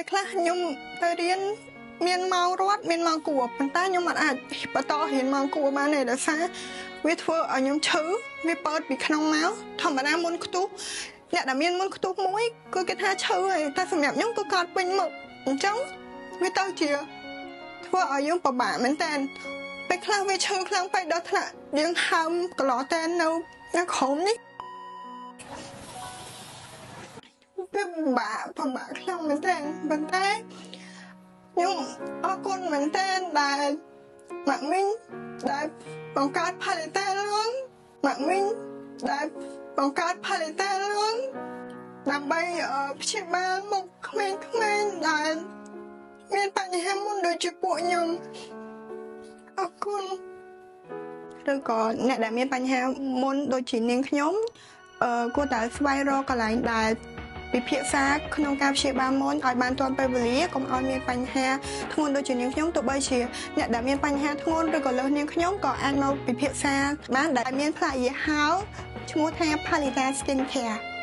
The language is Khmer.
ខ្លះខ្ញុំទៅរៀនមានម៉ោងរត់មានម៉ោងគួរប៉ុន្តែខ្ញុំអាចបន្តរៀនម៉ោងគួរបានទេដោយសារវាធ្វើឲ្យខ្ញុំឈឺវាពើពីក្នុងមកធម្មតាមុនខ្ទុះអ្នកដែលមានមុនខ្ទុះមួយគឺគេថាឈឺហើយតែសម្រាប់ខ្ញុំគឺគាត់ពេញមុខអញ្ចឹងវាទៅជាធ្វើឲ្យយើងពិបាកមែនតើពេលខ្លះវាឈឺខ្លាំងពេកដល់ថ្នាក់យើងហើមកន្លោតែនៅក្រោមនេះវាពិបាកខ្លាំងមែនតើប៉ុន្តែខ្ញុំអរគុណមែនតើដែលម៉ាក់មីងដែលបង្កើតផលិតផលឡើងម៉ាក់មីងដែលបង្កើតផលិតផលឡើងដើម្បីព្យាបាលមុខក្មេងៗដែលមានបញ្ហាមុនដូចជាពួកខ្ញុំអរគុណឬក៏អ្នកដែលមានបញ្ហាមុនដូចជានាងខ្ញុំគួរតែស្វែងរកកន្លែងដែលពិភាក្សាក្នុងការព្យាបាលមុនឲ្យបានទាន់ពេលវេលាកុំឲ្យមានបញ្ហាធ្ងន់ដូចជានាងខ្ញុំទោះបីជាអ្នកដែលមានបញ្ហាធ្ងន់ឬក៏លើសនាងខ្ញុំក៏អាចមកពិភាក្សាបានដែលមានផ្លាកយីហោឈ្មោះថា Palita Skin Care